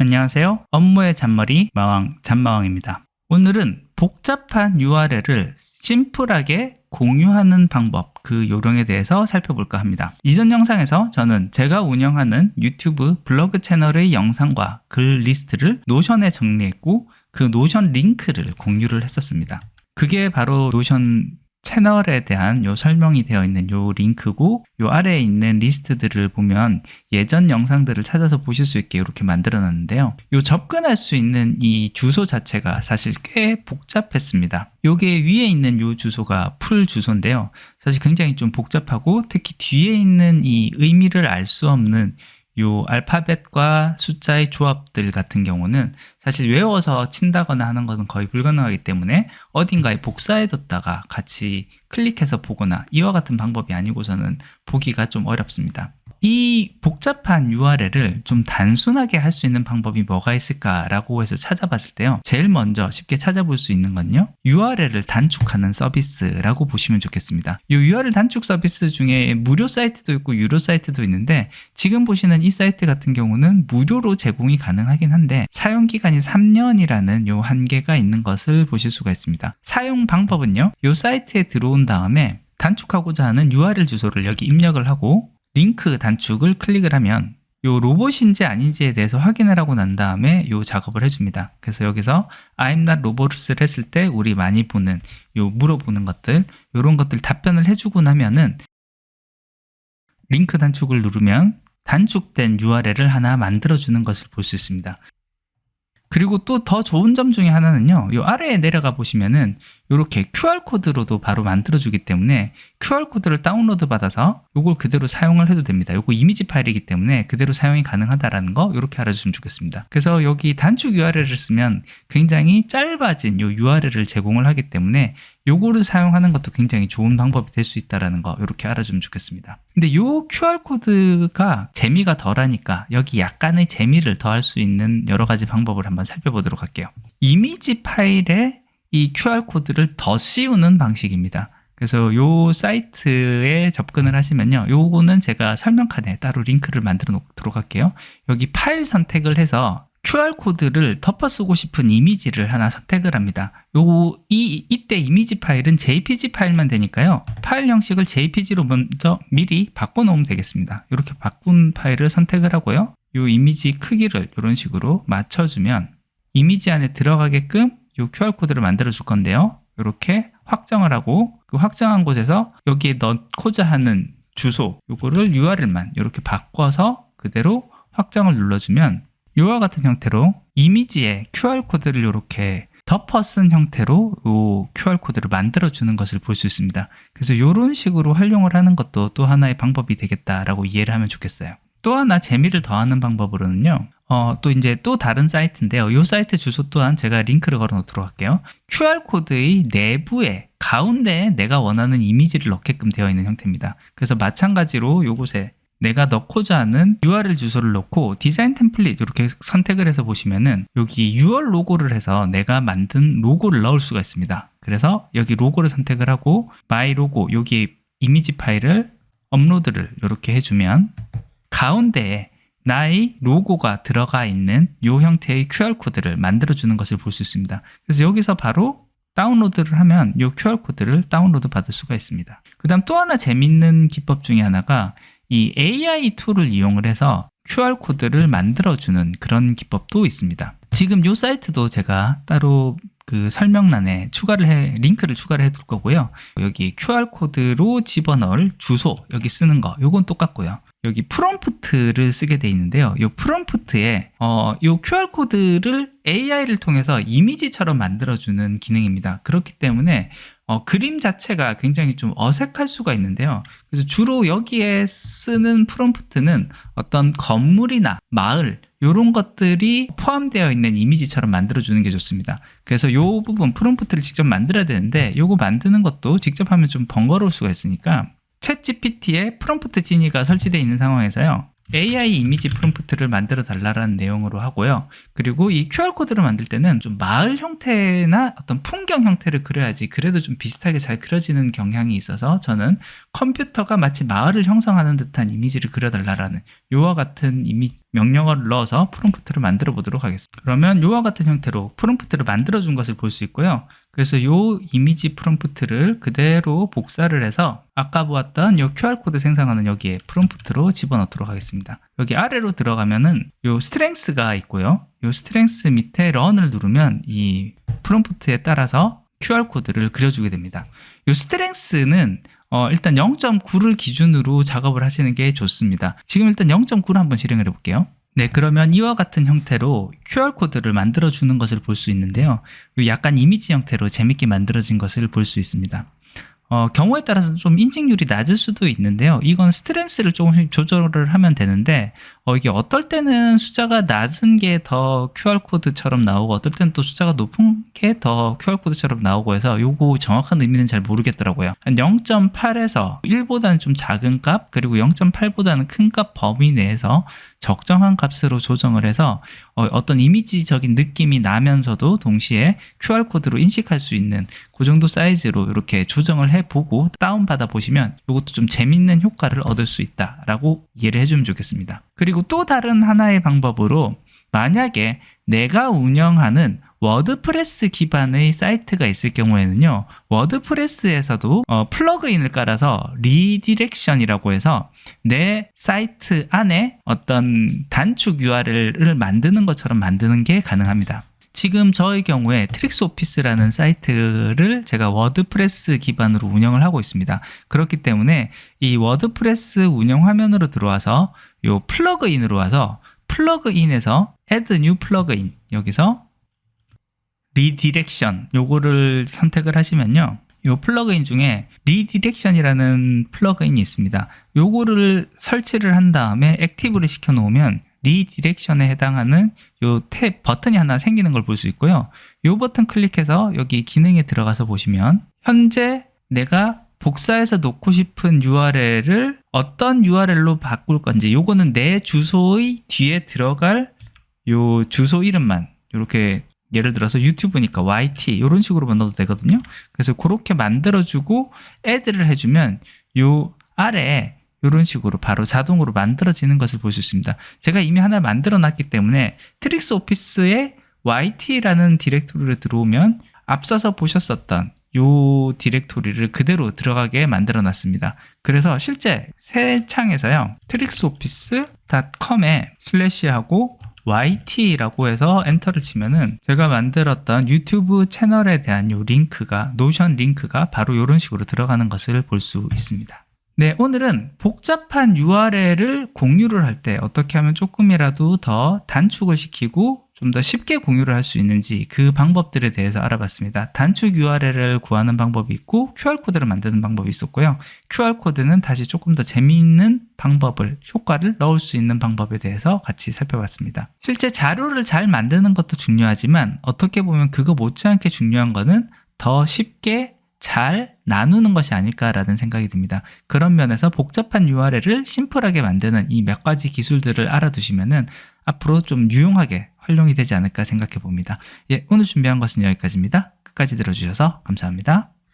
안녕하세요. 업무의 잔머리 마왕 잔마왕입니다. 오늘은 복잡한 URL을 심플하게 공유하는 방법, 그 요령에 대해서 살펴볼까 합니다. 이전 영상에서 저는 제가 운영하는 유튜브 블로그 채널의 영상과 글 리스트를 노션에 정리했고 그 노션 링크를 공유를 했었습니다. 그게 바로 노션 채널에 대한 요 설명이 되어 있는 요 링크고, 요 아래에 있는 리스트들을 보면 예전 영상들을 찾아서 보실 수 있게 이렇게 만들어 놨는데요. 요 접근할 수 있는 이 주소 자체가 사실 꽤 복잡했습니다. 요게 위에 있는 요 주소가 풀 주소인데요. 사실 굉장히 좀 복잡하고, 특히 뒤에 있는 이 의미를 알 수 없는 요 알파벳과 숫자의 조합들 같은 경우는 사실 외워서 친다거나 하는 것은 거의 불가능하기 때문에 어딘가에 복사해뒀다가 같이 클릭해서 보거나 이와 같은 방법이 아니고서는 보기가 좀 어렵습니다. 이 복잡한 URL을 좀 단순하게 할 수 있는 방법이 뭐가 있을까라고 해서 찾아봤을 때요, 제일 먼저 쉽게 찾아볼 수 있는 건요, URL을 단축하는 서비스라고 보시면 좋겠습니다. 이 URL 단축 서비스 중에 무료 사이트도 있고 유료 사이트도 있는데, 지금 보시는 이 사이트 같은 경우는 무료로 제공이 가능하긴 한데 사용기간이 3년이라는 요 한계가 있는 것을 보실 수가 있습니다. 사용 방법은요, 이 사이트에 들어온 다음에 단축하고자 하는 URL 주소를 여기 입력을 하고 링크 단축을 클릭을 하면 요 로봇인지 아닌지에 대해서 확인을 하고 난 다음에 요 작업을 해줍니다. 그래서 여기서 I'm not robot을 했을 때 우리 많이 보는 요 물어보는 것들, 요런 것들 답변을 해주고 나면은 링크 단축을 누르면 단축된 URL을 하나 만들어주는 것을 볼 수 있습니다. 그리고 또 더 좋은 점 중에 하나는요, 요 아래에 내려가 보시면은 이렇게 QR코드로도 바로 만들어주기 때문에 QR코드를 다운로드 받아서 요걸 그대로 사용을 해도 됩니다. 요거 이미지 파일이기 때문에 그대로 사용이 가능하다라는 거 이렇게 알아주시면 좋겠습니다. 그래서 여기 단축 URL을 쓰면 굉장히 짧아진 요 URL을 제공을 하기 때문에 요거를 사용하는 것도 굉장히 좋은 방법이 될 수 있다는 거 이렇게 알아주면 좋겠습니다. 근데 요 QR코드가 재미가 덜하니까 여기 약간의 재미를 더할 수 있는 여러 가지 방법을 한번 살펴보도록 할게요. 이미지 파일에 이 QR코드를 더 씌우는 방식입니다. 그래서 요 사이트에 접근을 하시면요, 요거는 제가 설명칸에 따로 링크를 만들어 놓도록 할게요. 여기 파일 선택을 해서 QR코드를 덮어 쓰고 싶은 이미지를 하나 선택을 합니다. 이때 이미지 파일은 JPG 파일만 되니까요, 파일 형식을 JPG로 먼저 미리 바꿔 놓으면 되겠습니다. 이렇게 바꾼 파일을 선택을 하고요, 요 이미지 크기를 이런 식으로 맞춰주면 이미지 안에 들어가게끔 요 QR코드를 만들어 줄 건데요, 이렇게 확정을 하고 그 확정한 곳에서 여기에 넣고자 하는 주소, 요거를 URL만 이렇게 바꿔서 그대로 확정을 눌러주면 이와 같은 형태로 이미지에 QR코드를 이렇게 덮어 쓴 형태로 이 QR코드를 만들어 주는 것을 볼 수 있습니다. 그래서 이런 식으로 활용을 하는 것도 또 하나의 방법이 되겠다라고 이해를 하면 좋겠어요. 또 하나 재미를 더하는 방법으로는요, 또 다른 사이트인데요, 이 사이트 주소 또한 제가 링크를 걸어 놓도록 할게요. QR코드의 내부에 가운데에 내가 원하는 이미지를 넣게끔 되어 있는 형태입니다. 그래서 마찬가지로 요곳에 내가 넣고자 하는 URL 주소를 넣고 디자인 템플릿 이렇게 선택을 해서 보시면은 여기 UR 로고를 해서 내가 만든 로고를 넣을 수가 있습니다. 그래서 여기 로고를 선택을 하고 마이 로고, 여기 이미지 파일을 업로드를 이렇게 해주면 가운데에 나의 로고가 들어가 있는 이 형태의 QR코드를 만들어주는 것을 볼 수 있습니다. 그래서 여기서 바로 다운로드를 하면 이 QR코드를 다운로드 받을 수가 있습니다. 그 다음 또 하나 재밌는 기법 중에 하나가 이 AI 툴을 이용을 해서 QR코드를 만들어주는 그런 기법도 있습니다. 지금 이 사이트도 제가 따로 그 설명란에 링크를 추가를 해둘 거고요. 여기 QR코드로 집어넣을 주소, 여기 쓰는 거, 요건 똑같고요. 여기 프롬프트를 쓰게 돼 있는데요, 이 프롬프트에 이 QR코드를 AI를 통해서 이미지처럼 만들어주는 기능입니다. 그렇기 때문에 그림 자체가 굉장히 좀 어색할 수가 있는데요, 그래서 주로 여기에 쓰는 프롬프트는 어떤 건물이나 마을 이런 것들이 포함되어 있는 이미지처럼 만들어주는 게 좋습니다. 그래서 이 부분 프롬프트를 직접 만들어야 되는데 요거 만드는 것도 직접 하면 좀 번거로울 수가 있으니까 챗GPT에 프롬프트 진이가 설치되어 있는 상황에서요, AI 이미지 프롬프트를 만들어 달라는 내용으로 하고요. 그리고 이 QR코드를 만들 때는 좀 마을 형태나 어떤 풍경 형태를 그려야지 그래도 좀 비슷하게 잘 그려지는 경향이 있어서 저는 컴퓨터가 마치 마을을 형성하는 듯한 이미지를 그려달라라는 요와 같은 명령어를 넣어서 프롬프트를 만들어 보도록 하겠습니다. 그러면 요와 같은 형태로 프롬프트를 만들어 준 것을 볼 수 있고요. 그래서 요 이미지 프롬프트를 그대로 복사를 해서 아까 보았던 요 QR코드 생성하는 여기에 프롬프트로 집어넣도록 하겠습니다. 여기 아래로 들어가면은 요 스트렝스가 있고요. 요 스트렝스 밑에 런을 누르면 이 프롬프트에 따라서 QR코드를 그려주게 됩니다. 요 스트렝스는 일단 0.9를 기준으로 작업을 하시는 게 좋습니다. 지금 일단 0.9를 한번 실행을 해볼게요. 네, 그러면 이와 같은 형태로 QR코드를 만들어주는 것을 볼 수 있는데요. 약간 이미지 형태로 재밌게 만들어진 것을 볼 수 있습니다. 경우에 따라서 좀 인식률이 낮을 수도 있는데요. 이건 스트렝스를 조금씩 조절을 하면 되는데 이게 어떨 때는 숫자가 낮은 게 더 QR코드처럼 나오고 어떨 때는 또 숫자가 높은 게 더 QR코드처럼 나오고 해서 요거 정확한 의미는 잘 모르겠더라고요. 한 0.8에서 1보다는 좀 작은 값 그리고 0.8보다는 큰 값 범위 내에서 적정한 값으로 조정을 해서 어떤 이미지적인 느낌이 나면서도 동시에 QR코드로 인식할 수 있는 그 정도 사이즈로 이렇게 조정을 해보고 다운받아 보시면 이것도 좀 재밌는 효과를 얻을 수 있다라고 이해를 해주면 좋겠습니다. 그리고 또 다른 하나의 방법으로 만약에 내가 운영하는 워드프레스 기반의 사이트가 있을 경우에는요, 워드프레스에서도 플러그인을 깔아서 리디렉션이라고 해서 내 사이트 안에 어떤 단축 URL을 만드는 것처럼 만드는 게 가능합니다. 지금 저의 경우에 트릭스오피스라는 사이트를 제가 워드프레스 기반으로 운영을 하고 있습니다. 그렇기 때문에 이 워드프레스 운영 화면으로 들어와서 요 플러그인으로 와서 플러그인에서 Add New Plugin 여기서 리디렉션 요거를 선택을 하시면요. 요 플러그인 중에 리디렉션이라는 플러그인이 있습니다. 요거를 설치를 한 다음에 액티브를 시켜 놓으면 리디렉션에 해당하는 요 탭 버튼이 하나 생기는 걸 볼 수 있고요. 요 버튼 클릭해서 여기 기능에 들어가서 보시면 현재 내가 복사해서 놓고 싶은 URL을 어떤 URL로 바꿀 건지 요거는 내 주소의 뒤에 들어갈 요 주소 이름만 이렇게 예를 들어서 유튜브니까 YT 이런 식으로만 넣어도 되거든요. 그래서 그렇게 만들어주고 애드를 해주면 요 아래에 이런 식으로 바로 자동으로 만들어지는 것을 볼 수 있습니다. 제가 이미 하나 만들어 놨기 때문에 트릭스오피스의 YT라는 디렉토리를 들어오면 앞서서 보셨었던 요 디렉토리를 그대로 들어가게 만들어 놨습니다. 그래서 실제 새 창에서요, trixoffice.com에 슬래시하고 YT라고 해서 엔터를 치면은 제가 만들었던 유튜브 채널에 대한 요 링크가, 노션 링크가 바로 이런 식으로 들어가는 것을 볼 수 있습니다. 네, 오늘은 복잡한 URL을 공유를 할 때 어떻게 하면 조금이라도 더 단축을 시키고 좀 더 쉽게 공유를 할 수 있는지 그 방법들에 대해서 알아봤습니다. 단축 URL을 구하는 방법이 있고 QR코드를 만드는 방법이 있었고요. QR코드는 다시 조금 더 재미있는 방법을, 효과를 넣을 수 있는 방법에 대해서 같이 살펴봤습니다. 실제 자료를 잘 만드는 것도 중요하지만 어떻게 보면 그거 못지않게 중요한 거는 더 쉽게 잘 나누는 것이 아닐까라는 생각이 듭니다. 그런 면에서 복잡한 URL을 심플하게 만드는 이 몇 가지 기술들을 알아두시면은 앞으로 좀 유용하게 활용이 되지 않을까 생각해 봅니다. 예, 오늘 준비한 것은 여기까지입니다. 끝까지 들어주셔서 감사합니다.